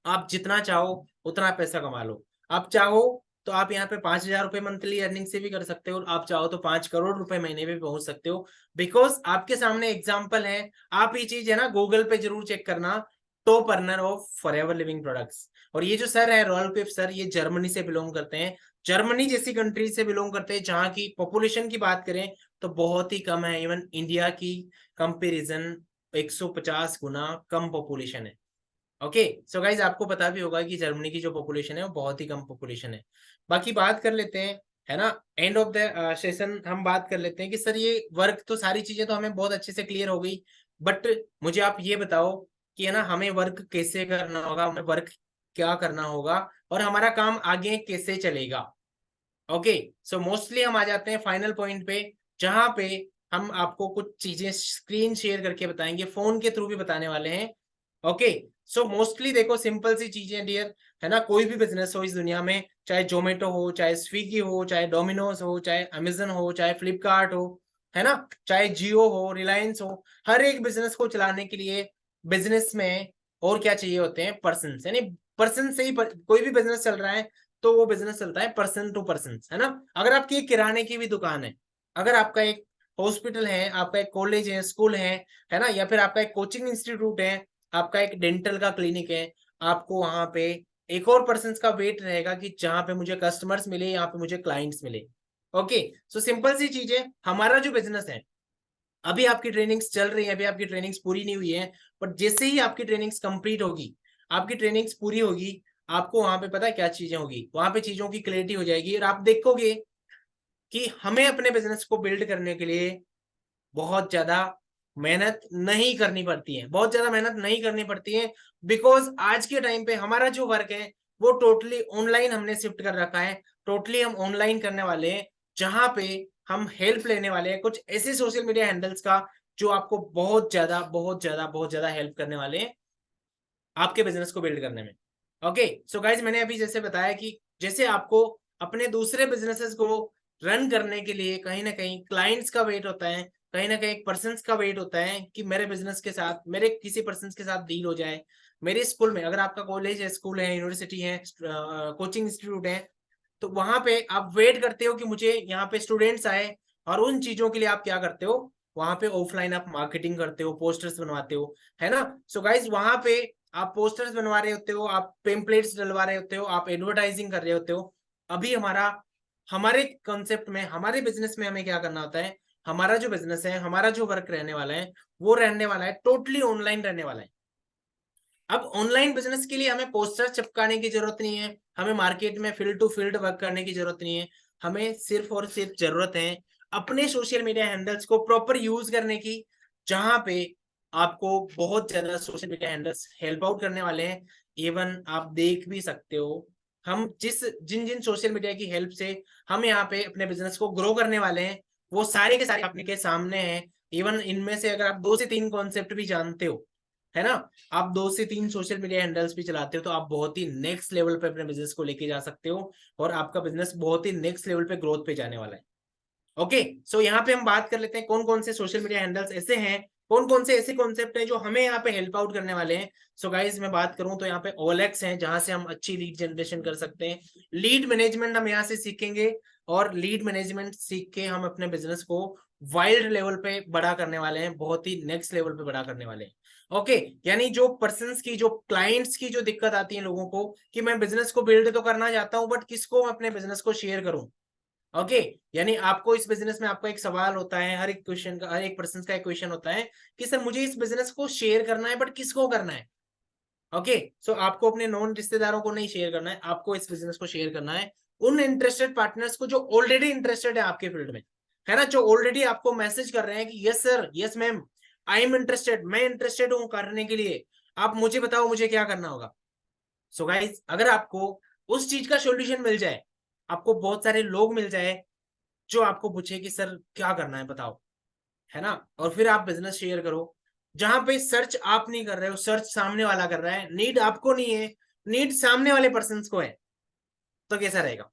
[SPEAKER 1] आप जितना चाहो उतना पैसा कमा लो। आप चाहो तो आप यहाँ पे 5,000 रुपए मंथली अर्निंग से भी कर सकते हो, आप चाहो तो 5 करोड़ रुपए महीने में पहुंच सकते हो, बिकॉज आपके सामने एग्जाम्पल है। आप ये चीज है ना गूगल पे जरूर चेक करना, top earner of forever living products. और ये जो सर है रॉयल पिप सर, ये जर्मनी से बिलोंग करते हैं, जर्मनी जैसी कंट्री से बिलोंग करते हैं जहां की पॉपुलेशन की बात करें तो बहुत ही कम है, इवन इंडिया की कंपेरिजन 150 गुना कम पॉपुलेशन है। ओके, सो गाइज आपको पता भी होगा कि जर्मनी की जो पॉपुलेशन है वो बहुत ही कम पॉपुलेशन है। बाकी बात कर लेते हैं, है ना, एंड ऑफ द सेशन हम बात कर लेते हैं कि सर ये वर्क तो सारी चीजें तो हमें बहुत अच्छे से क्लियर हो गई, बट मुझे आप ये बताओ कि है ना हमें वर्क कैसे करना होगा, हमें वर्क क्या करना होगा और हमारा काम आगे कैसे चलेगा। ओके, सो मोस्टली हम आ जाते हैं फाइनल पॉइंट पे, जहां पे हम आपको कुछ चीजें स्क्रीन शेयर करके बताएंगे, फोन के थ्रू भी बताने वाले हैं। ओके, सो मोस्टली देखो सिंपल सी चीजें डियर, है ना, कोई भी बिजनेस हो इस दुनिया में, चाहे जोमेटो हो, चाहे स्विगी हो, चाहे डोमिनोज हो, चाहे अमेजन हो, चाहे फ्लिपकार्ट हो, है ना, चाहे जियो हो, रिलायंस हो, हर एक बिजनेस को चलाने के लिए बिजनेस में और क्या चाहिए होते हैं, पर्सन, यानी पर्सन से ही कोई भी बिजनेस चल रहा है तो वो बिजनेस चलता है पर्सन टू पर्सन, है ना। अगर आपकी एक किराने की भी दुकान है, अगर आपका एक हॉस्पिटल है, आपका एक कॉलेज है, स्कूल है ना, या फिर आपका एक कोचिंग इंस्टीट्यूट है, आपका एक डेंटल का क्लिनिक है, आपको वहां पे एक और पर्सन का वेट रहेगा कि जहां पे मुझे कस्टमर्स मिले, यहाँ पे मुझे क्लाइंट्स मिले। ओके, सो सिंपल सी चीज है, हमारा जो बिजनेस है, अभी आपकी ट्रेनिंग्स चल रही है, अभी आपकी ट्रेनिंग्स पूरी नहीं हुई है, बट जैसे ही आपकी ट्रेनिंग्स कंप्लीट होगी, आपकी ट्रेनिंग्स पूरी होगी, आपको वहां पे पता है क्या चीजें होगी, वहां पे चीजों की क्लैरिटी हो जाएगी और आप देखोगे कि हमें अपने बिजनेस को बिल्ड करने के लिए बहुत ज्यादा मेहनत नहीं करनी पड़ती है, बहुत ज्यादा मेहनत नहीं करनी पड़ती है, बिकॉज आज के टाइम पे हमारा जो वर्क है वो टोटली ऑनलाइन हमने शिफ्ट कर रखा है, टोटली हम ऑनलाइन करने वाले हैं, जहां पे हम हेल्प लेने वाले हैं कुछ ऐसे सोशल मीडिया हैंडल्स का जो आपको बहुत ज्यादा बहुत ज्यादा बहुत ज्यादा हेल्प करने वाले हैं आपके बिजनेस को बिल्ड करने में। ओके, सो गाइज मैंने अभी जैसे बताया कि जैसे आपको अपने दूसरे बिजनेसेस को रन करने के लिए कहीं ना कहीं क्लाइंट्स का वेट होता है, कहीं ना कहीं पर्सन का वेट होता है कि मेरे बिजनेस के साथ, मेरे किसी पर्सन के साथ डील हो जाए, मेरे स्कूल में, अगर आपका कॉलेज है, स्कूल है, यूनिवर्सिटी है, कोचिंग इंस्टीट्यूट है, तो वहां पे आप वेट करते हो कि मुझे यहाँ पे स्टूडेंट्स आए, और उन चीजों के लिए आप क्या करते हो, वहां पे ऑफलाइन आप मार्केटिंग करते हो, पोस्टर्स बनवाते हो, है ना। सो गाइज वहां पे आप पोस्टर्स बनवा रहे होते हो, आप पेम्पलेट्स डलवा रहे होते हो, आप एडवर्टाइजिंग कर रहे होते हो। अभी हमारे कॉन्सेप्ट में, हमारे बिजनेस में हमें क्या करना होता है, हमारा जो बिजनेस है, हमारा जो वर्क रहने वाला है, वो रहने वाला है टोटली ऑनलाइन रहने वाला है। अब ऑनलाइन बिजनेस के लिए हमें पोस्टर चिपकाने की जरूरत नहीं है, हमें मार्केट में फील्ड टू फील्ड वर्क करने की जरूरत नहीं है, हमें सिर्फ और सिर्फ जरूरत है अपने सोशल मीडिया हैंडल्स को प्रॉपर यूज करने की, जहां पे आपको बहुत ज्यादा social media handles help out करने वाले हैं। इवन आप देख भी सकते हो, हम जिन जिन सोशल मीडिया की हेल्प से हम यहाँ पे अपने बिजनेस को ग्रो करने वाले हैं, वो सारे के सारे आपके सामने हैं। इवन इनमें से अगर आप 2 से 3 कॉन्सेप्ट भी जानते हो, है ना, आप 2 से 3 सोशल मीडिया हैंडल्स भी चलाते हो, तो आप बहुत ही नेक्स्ट लेवल पे अपने बिजनेस को लेके जा सकते हो, और आपका बिजनेस बहुत ही नेक्स्ट लेवल पे ग्रोथ पे जाने वाला है। ओके, सो यहाँ पे हम बात कर लेते हैं कौन कौन से सोशल मीडिया हैंडल्स ऐसे हैं, कौन कौन से ऐसे कॉन्सेप्ट हैं जो हमें यहाँ पे हेल्प आउट करने वाले हैं। सो गाइज मैं बात करूं तो यहाँ पे OLX है, जहां से हम अच्छी लीड जनरेशन कर सकते हैं, लीड मैनेजमेंट हम यहाँ से सीखेंगे, और लीड मैनेजमेंट सीख के हम अपने बिजनेस को वाइल्ड लेवल पे बड़ा करने वाले हैं, बहुत ही नेक्स्ट लेवल पे बड़ा करने वाले हैं। ओके, यानी जो पर्सन्स की, जो क्लाइंट्स की जो दिक्कत आती है लोगों को कि मैं बिजनेस को बिल्ड तो करना चाहता हूं, बट किसको मैं अपने बिजनेस को शेयर करूं। ओके, यानी आपको इस बिजनेस में आपका एक सवाल होता है, हर एक क्वेश्चन का, हर एक पर्सन का एक क्वेश्चन होता है कि सर मुझे इस बिजनेस को शेयर करना है, बट किसको करना है। ओके, सो आपको अपने नॉन रिश्तेदारों को नहीं शेयर करना है, आपको इस बिजनेस को शेयर करना है उन इंटरेस्टेड पार्टनर्स को जो ऑलरेडी इंटरेस्टेड है आपके फील्ड में, है ना, जो ऑलरेडी आपको मैसेज कर रहे हैं कि yes sir, yes ma'am, I am interested, मैं इंटरेस्टेड हूं करने के लिए, आप मुझे बताओ मुझे क्या करना होगा। सो गाइज अगर आपको उस चीज का सॉल्यूशन मिल जाए, आपको बहुत सारे लोग मिल जाए जो आपको पूछे कि सर क्या करना है बताओ, है ना, और फिर आप बिजनेस शेयर करो, जहां पे सर्च आप नहीं कर रहे हो, सर्च सामने वाला कर रहा है, नीड आपको नहीं है, नीड सामने वाले पर्सन को है, तो कैसा रहेगा।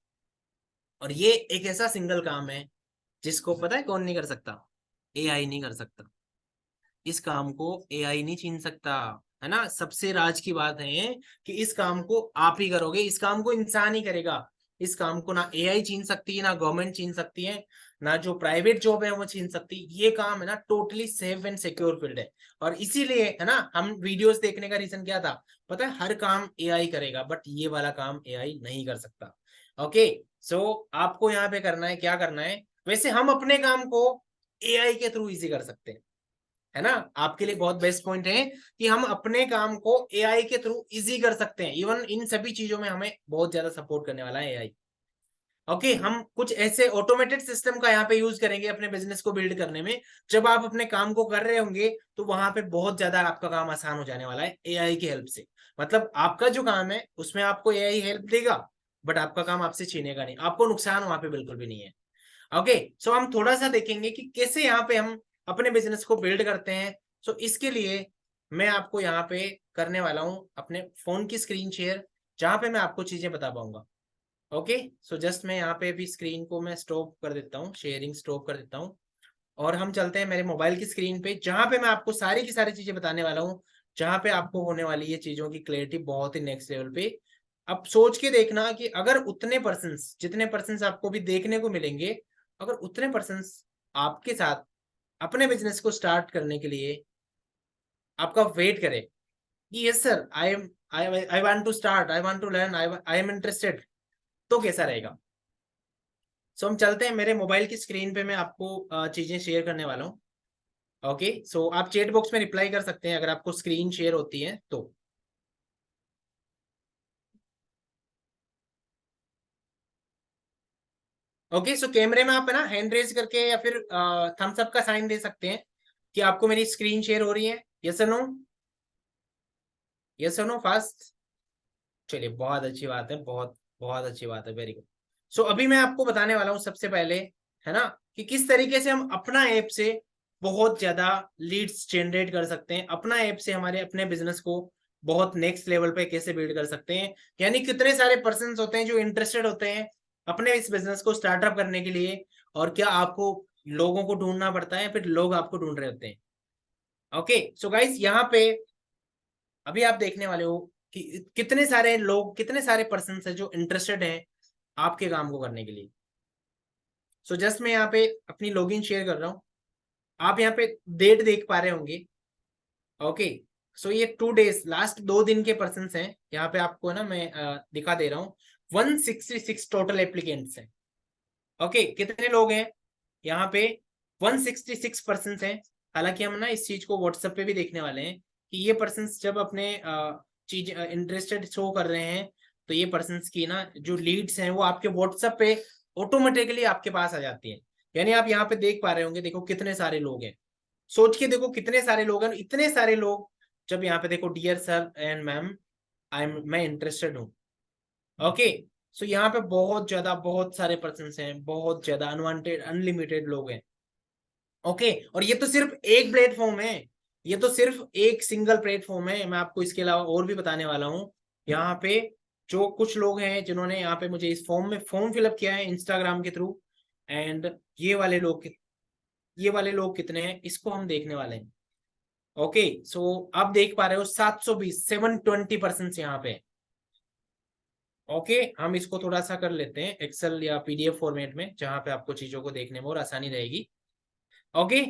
[SPEAKER 1] और ये एक ऐसा सिंगल काम है जिसको पता है कौन नहीं कर सकता, AI नहीं कर सकता, इस काम को AI नहीं छीन सकता, है ना। सबसे राज की बात है कि इस काम को आप ही करोगे, इस काम को इंसान ही करेगा, इस काम को ना AI छीन सकती है, ना गवर्नमेंट छीन सकती है, ना जो प्राइवेट जॉब है वो छीन सकती। ये काम है ना totally safe and secure field है, और इसीलिए है ना हम वीडियोस देखने का रीजन क्या था, पता है, हर काम AI करेगा, बट ये वाला काम AI नहीं कर सकता। ओके, सो आपको यहाँ पे करना है, क्या करना है, वैसे हम अपने काम को AI के थ्रू इजी कर सकते हैं, है ना, आपके लिए बहुत बेस्ट पॉइंट है कि हम अपने काम को AI के थ्रू इजी कर सकते हैं। इवन इन सभी चीजों में हमें बहुत ज्यादा सपोर्ट करने वाला है AI। ओके, हम कुछ ऐसे ऑटोमेटेड सिस्टम का यहाँ पे यूज करेंगे अपने बिजनेस को बिल्ड करने में, जब आप अपने काम को कर रहे होंगे तो वहां पे बहुत ज्यादा आपका काम आसान हो जाने वाला है AI की हेल्प से। मतलब आपका जो काम है उसमें आपको AI हेल्प देगा, बट आपका काम आपसे छीनेगा नहीं, आपको नुकसान वहां पे बिल्कुल भी नहीं है। ओके, सो हम थोड़ा सा देखेंगे कि कैसे यहाँ पे हम अपने बिजनेस को बिल्ड करते हैं। सो इसके लिए मैं आपको यहाँ पे करने वाला हूँ अपने फोन की स्क्रीन शेयर, जहां पे मैं आपको चीजें बता पाऊंगा। ओके, सो जस्ट मैं यहाँ पे भी स्क्रीन को मैं स्टॉप कर देता हूँ, शेयरिंग स्टॉप कर देता हूँ, और हम चलते हैं मेरे मोबाइल की स्क्रीन पे, जहां पे मैं आपको सारी की सारी चीजें बताने वाला हूँ, जहां पे आपको होने वाली है चीजों की क्लैरिटी बहुत ही नेक्स्ट लेवल पे। अब सोच के देखना कि अगर उतने पर्सन्स, जितने पर्सन्स आपको भी देखने को मिलेंगे, अगर उतने पर्सन्स आपके साथ अपने बिजनेस को स्टार्ट करने के लिए आपका वेट करें कि yes sir, I want to start, I want to learn, I am interested, तो कैसा रहेगा। सो हम चलते हैं, मेरे मोबाइल की स्क्रीन पे मैं आपको चीजें शेयर करने वाला हूँ। ओके, सो आप चैट बॉक्स में रिप्लाई कर सकते हैं अगर आपको स्क्रीन शेयर होती है तो। ओके, सो कैमरे में आप है ना हैंड रेज करके या फिर थम्स अप का साइन दे सकते हैं कि आपको मेरी स्क्रीन शेयर हो रही है। यस और नो, यस और नो फास्ट। चलिए, बहुत अच्छी बात है, बहुत बहुत अच्छी बात है, वेरी गुड। सो अभी मैं आपको बताने वाला हूँ सबसे पहले, है ना, कि किस तरीके से हम अपना ऐप से बहुत ज्यादा लीड्स जनरेट कर सकते हैं, अपना ऐप से हमारे अपने बिजनेस को बहुत नेक्स्ट लेवल पे कैसे बिल्ड कर सकते हैं। यानी कितने सारे पर्सन होते हैं जो इंटरेस्टेड होते हैं अपने इस बिजनेस को स्टार्टअप करने के लिए, और क्या आपको लोगों को ढूंढना पड़ता है, फिर लोग आपको ढूंढ रहे होते हैं। ओके, सो गाइस यहाँ पे अभी आप देखने वाले हो कि कितने सारे लोग, कितने सारे पर्सन है जो इंटरेस्टेड हैं आपके काम को करने के लिए। सो जस्ट मैं यहाँ पे अपनी लॉगिन शेयर कर रहा हूँ, आप यहाँ पे डेट देख पा रहे होंगे। ओके, सो ये 2 डेज, लास्ट 2 दिन के पर्सन हैं यहाँ पे, आपको ना मैं दिखा दे रहा हूँ। 166 टोटल एप्लीकेंट्स हैं। ओके, कितने लोग हैं यहाँ पे? 166 पर्सन हैं। हालांकि हम ना इस चीज को व्हाट्सएप पे भी देखने वाले हैं कि ये पर्सन जब अपने चीज इंटरेस्टेड शो कर रहे हैं, तो ये पर्सन की ना जो लीड्स हैं वो आपके व्हाट्सएप पे ऑटोमेटिकली आपके पास आ जाती है। यानी आप यहाँ पे देख पा रहे होंगे, देखो कितने सारे लोग हैं, सोच के देखो कितने सारे लोग हैं, इतने सारे लोग। जब यहाँ पे देखो डियर सर एंड मैम, मैं इंटरेस्टेड हूँ। ओके, सो यहाँ पे बहुत ज्यादा, बहुत सारे पर्सन हैं, बहुत ज्यादा अनवांटेड अनलिमिटेड लोग हैं। ओके, और ये तो सिर्फ एक प्लेटफॉर्म है, ये तो सिर्फ एक सिंगल प्लेटफॉर्म है, मैं आपको इसके अलावा और भी बताने वाला हूँ। यहाँ पे जो कुछ लोग हैं जिन्होंने यहाँ पे मुझे इस फॉर्म में फॉर्म फिलअप किया है इंस्टाग्राम के थ्रू, एंड ये वाले लोग कितने हैं इसको हम देखने वाले हैं। ओके, सो आप देख पा रहे हो 720 720% यहाँ पे। ओके, हम इसको थोड़ा सा कर लेते हैं एक्सेल या पीडीएफ फॉर्मेट में, जहां पे आपको चीजों को देखने में और आसानी रहेगी। ओके,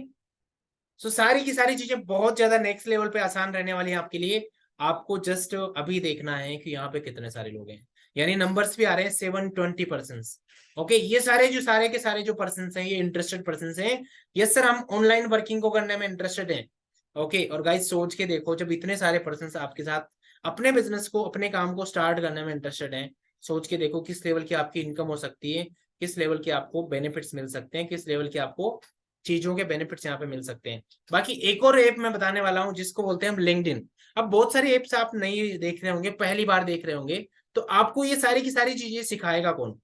[SPEAKER 1] सो सारी की सारी चीजें बहुत ज्यादा नेक्स्ट लेवल पे आसान रहने वाली है आपके लिए। आपको जस्ट अभी देखना है कि यहाँ पे कितने सारे लोग हैं, यानी नंबर्स भी आ रहे हैं 720%। ओके, ये सारे जो सारे के सारे जो पर्सन हैं ये इंटरेस्टेड पर्सन हैं। यस सर, हम ऑनलाइन वर्किंग को करने में इंटरेस्टेड हैं। ओके, और गाइस सोच के देखो, जब इतने सारे पर्सन आपके साथ अपने बिजनेस को, अपने काम को स्टार्ट करने में इंटरेस्टेड हैं, सोच के देखो किस लेवल की आपकी इनकम हो सकती है, किस लेवल के आपको बेनिफिट्स मिल सकते हैं, किस लेवल के आपको चीजों के बेनिफिट्स यहाँ पे मिल सकते हैं। बाकी एक और ऐप मैं बताने वाला हूँ जिसको बोलते हैं हम लिंक्डइन। अब बहुत सारी ऐप्स आप नहीं देख रहे होंगे, पहली बार देख रहे होंगे, तो आपको ये सारी की सारी चीजें सिखाएगा कौन?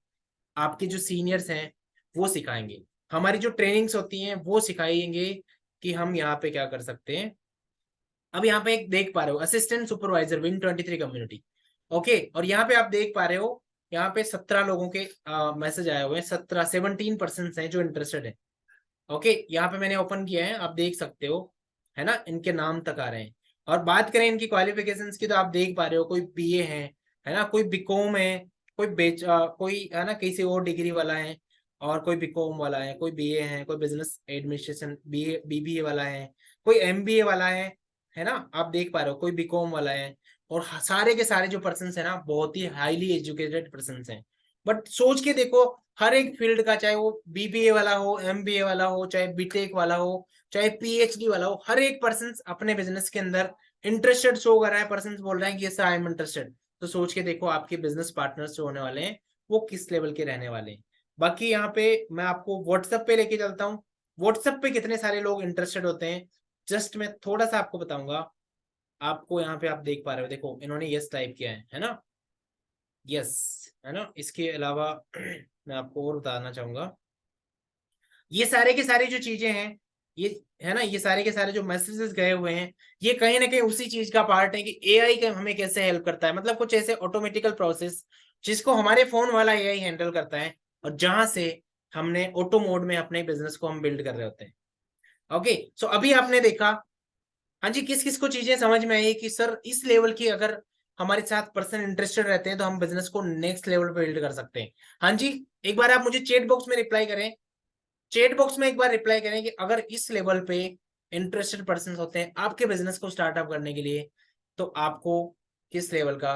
[SPEAKER 1] आपके जो सीनियर्स हैं वो सिखाएंगे, हमारी जो ट्रेनिंग्स होती हैं वो सिखाएंगे कि हम यहाँ पे क्या कर सकते हैं। अब यहाँ पे एक देख पा रहे हो assistant supervisor Win23 community. Okay, और यहाँ पे आप देख पा रहे हो, यहाँ पे 17 लोगों के मैसेज आए हुए हैं, 17 हैं जो इंटरेस्टेड है। ओके, यहाँ पे मैंने ओपन किया है, आप देख सकते हो, है ना, इनके नाम तक आ रहे हैं। और बात करें इनकी क्वालिफिकेशंस की, तो आप देख पा रहे हो कोई बीए है ना, कोई बीकॉम है, कोई कोई है ना किसी और डिग्री वाला है, और कोई बीकॉम वाला है, कोई बीए है, कोई बिजनेस एडमिनिस्ट्रेशन बीबीए वाला है, कोई एमबीए वाला है ना, आप देख पा रहे हो कोई बीकॉम वाला है। और सारे के सारे जो पर्सन है ना बहुत ही हाईली एजुकेटेड पर्सन हैं। बट सोच के देखो, हर एक फील्ड का, चाहे वो बीबीए वाला हो, एमबीए वाला हो, चाहे बीटेक वाला हो, चाहे पीएचडी वाला हो, हर एक पर्सन अपने बिजनेस के अंदर इंटरेस्टेड शो कर रहा है, पर्सन बोल रहे हैं कि आई एम इंटरेस्टेड। तो सोच के देखो आपके बिजनेस पार्टनर्स जो होने वाले हैं वो किस लेवल के रहने वाले हैं। बाकी यहाँ पे मैं आपको व्हाट्सएप पे लेके चलता हूँ, व्हाट्सएप पे कितने सारे लोग इंटरेस्टेड होते हैं, जस्ट मैं थोड़ा सा आपको बताऊंगा। आपको यहाँ पे आप देख पा रहे हो, देखो इन्होंने यस टाइप किया है ना, यस, है ना। इसके अलावा मैं आपको और बताना चाहूंगा, ये सारे के सारे जो चीजें हैं, ये है ना, ये सारे के सारे जो मैसेजेस गए हुए हैं, ये कहीं ना कहीं उसी चीज का पार्ट है कि एआई का हमें कैसे हेल्प करता है, मतलब कुछ ऐसे ऑटोमेटिकल प्रोसेस जिसको हमारे फोन वाला एआई हैंडल करता है, और जहां से हमने ऑटो मोड में अपने बिजनेस को हम बिल्ड कर रहे होते हैं। ओके, सो अभी आपने देखा, हाँ जी, किस किस को चीजें समझ में आई कि सर इस लेवल की अगर हमारे साथ पर्सन इंटरेस्टेड रहते हैं तो हम बिजनेस को नेक्स्ट लेवल पे बिल्ड कर सकते हैं। हाँ जी, एक बार आप मुझे चैट बॉक्स में रिप्लाई करें, चैट बॉक्स में एक बार रिप्लाई करें कि अगर इस लेवल पे इंटरेस्टेड पर्सन होते हैं आपके बिजनेस को स्टार्टअप करने के लिए, तो आपको किस लेवल का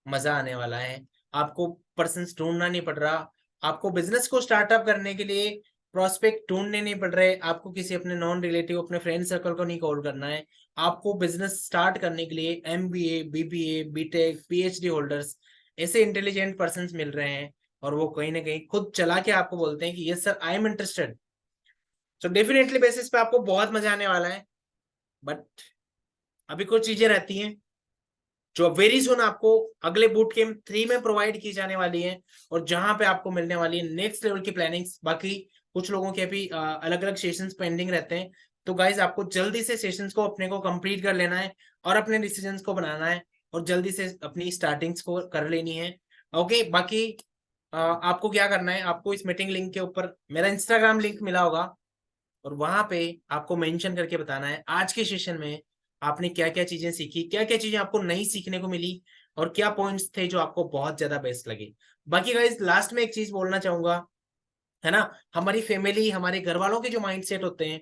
[SPEAKER 1] मजा आने वाला है। आपको पर्सन ढूंढना नहीं पड़ रहा, आपको बिजनेस को स्टार्टअप करने के लिए प्रोस्पेक्ट ढूंढने नहीं पड़ रहे, आपको किसी अपने नॉन रिलेटिव अपने फ्रेंड सर्कल को नहीं कॉल करना है। आपको बिजनेस स्टार्ट करने के लिए MBA, BBA, BTech, PhD holders ऐसे इंटेलिजेंट पर्सन मिल रहे हैं, और वो कहीं ना कहीं खुद चला के आपको बोलते हैं कि yes sir I am interested. So definitely basis पे आपको बहुत मजा आने वाला है। बट अभी कुछ चीजें रहती हैं जो वेरी सुन आपको अगले बूट कैंप 3 में प्रोवाइड की जाने वाली है, और जहां पे आपको मिलने वाली है नेक्स्ट लेवल की प्लानिंग्स। बाकी कुछ लोगों के अभी अलग अलग सेशंस पेंडिंग रहते हैं, तो गाइज आपको जल्दी से सेशंस को अपने को कंप्लीट कर लेना है और अपने डिसीजंस को बनाना है, और जल्दी से अपनी स्टार्टिंग्स को कर लेनी है। ओके, बाकी आपको क्या करना है, आपको इस मीटिंग लिंक के ऊपर मेरा इंस्टाग्राम लिंक मिला होगा, और वहां पे आपको मेंशन करके बताना है आज के सेशन में आपने क्या क्या चीजें सीखी, क्या क्या चीजें आपको नई सीखने को मिली, और क्या पॉइंट्स थे जो आपको बहुत ज्यादा बेस्ट लगे। बाकी गाइस लास्ट में एक चीज बोलना चाहूंगा, है ना, हमारी फैमिली, हमारे घर वालों के जो माइंडसेट होते हैं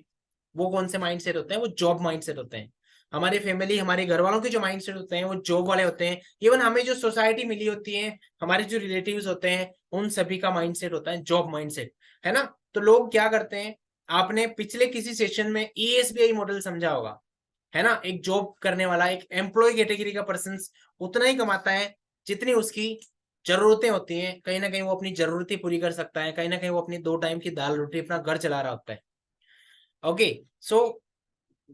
[SPEAKER 1] वो कौन से माइंडसेट होते हैं, वो जॉब माइंडसेट होते हैं। हमारे फैमिली, हमारे घर वालों के जो माइंडसेट होते हैं वो जॉब वाले होते हैं। इवन हमें जो सोसाइटी मिली होती है, हमारे जो रिलेटिव्स होते हैं, उन सभी का माइंडसेट होता है जॉब माइंडसेट, है ना। तो लोग क्या करते हैं, आपने पिछले किसी सेशन में ESBI मॉडल समझा होगा, है ना। एक जॉब करने वाला, एक एम्प्लॉय कैटेगरी का पर्सन उतना ही कमाता है जितनी उसकी जरूरतें होती हैं। कहीं ना कहीं वो अपनी जरूरतें पूरी कर सकता है, कहीं ना कहीं वो अपनी 2 टाइम की दाल रोटी अपना घर चला रहा होता है। ओके, सो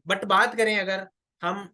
[SPEAKER 1] बट बात करें अगर हम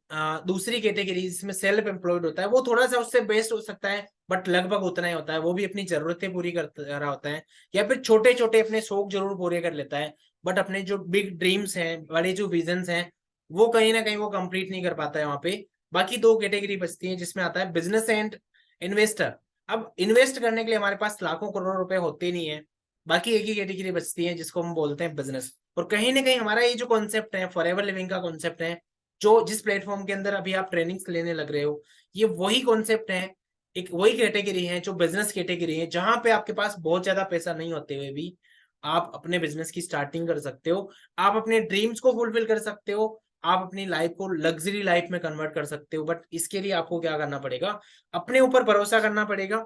[SPEAKER 1] दूसरी कैटेगरी जिसमें सेल्फ एम्प्लॉयड होता है, वो थोड़ा सा उससे बेस्ट हो सकता है, बट लगभग उतना ही होता है। वो भी अपनी जरूरतें पूरी कर रहा होता है, या फिर छोटे छोटे अपने शौक जरूर पूरे कर लेता है, बट अपने जो बिग ड्रीम्स हैं, बड़े जो विजन्स हैं, वो कहीं ना कहीं वो कंप्लीट नहीं कर पाता है वहां पे। बाकी 2 कैटेगरी बचती है जिसमें आता है बिजनेस एंड इन्वेस्टर। अब इन्वेस्ट करने के लिए हमारे पास लाखों करोड़ रुपए होते नहीं है। बाकी एक ही कैटेगरी बचती है जिसको हम बोलते हैं बिजनेस। और कहीं ना कहीं हमारा ये जो कॉन्सेप्ट है, फॉरएवर लिविंग का कॉन्सेप्ट है, जो जिस प्लेटफॉर्म के अंदर अभी आप ट्रेनिंग्स लेने लग रहे हो, ये वही कॉन्सेप्ट है, एक वही कैटेगरी है जो बिजनेस कैटेगरी है, जहां पे आपके पास बहुत ज्यादा पैसा नहीं होते हुए भी आप अपने बिजनेस की स्टार्टिंग कर सकते हो, आप अपने ड्रीम्स को फुलफिल कर सकते हो, आप अपनी लाइफ को लग्जरी लाइफ में कन्वर्ट कर सकते हो। बट इसके लिए आपको क्या करना पड़ेगा, अपने ऊपर भरोसा करना पड़ेगा,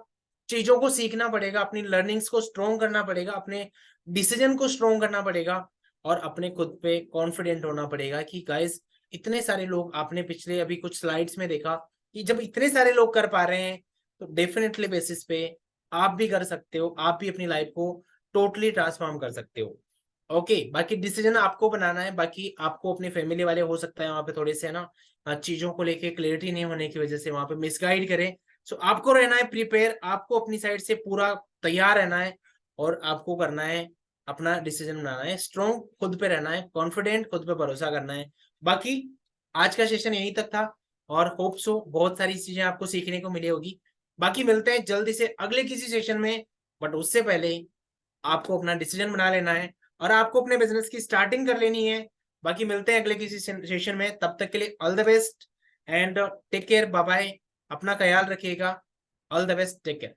[SPEAKER 1] चीजों को सीखना पड़ेगा, अपनी लर्निंग्स को स्ट्रॉन्ग करना पड़ेगा, अपने डिसीजन को स्ट्रॉन्ग करना पड़ेगा, और अपने खुद पे कॉन्फिडेंट होना पड़ेगा कि गाइस इतने सारे लोग, आपने पिछले अभी कुछ स्लाइड्स में देखा कि जब इतने सारे लोग कर पा रहे हैं, तो डेफिनेटली बेसिस पे आप भी कर सकते हो, आप भी अपनी लाइफ को टोटली ट्रांसफॉर्म कर सकते हो। ओके, बाकी डिसीजन आपको बनाना है। बाकी आपको अपनी फैमिली वाले हो सकता है वहां पे थोड़े से ना चीजों को लेके क्लियरिटी नहीं होने की वजह से वहां पे मिसगाइड करें। सो आपको रहना है प्रिपेयर, आपको अपनी साइड से पूरा तैयार रहना है, और आपको करना है अपना डिसीजन बनाना है, स्ट्रॉन्ग खुद पे रहना है, कॉन्फिडेंट, खुद पे भरोसा करना है। बाकी आज का सेशन यहीं तक था, और होप सो बहुत सारी चीजें आपको सीखने को मिली होगी। बाकी मिलते हैं जल्दी से अगले किसी सेशन में, बट उससे पहले आपको अपना डिसीजन बना लेना है, और आपको अपने बिजनेस की स्टार्टिंग कर लेनी है। बाकी मिलते हैं अगले किसी सेशन में, तब तक के लिए all the best and take care, bye bye, अपना ख्याल रखिएगा, all the best, take care.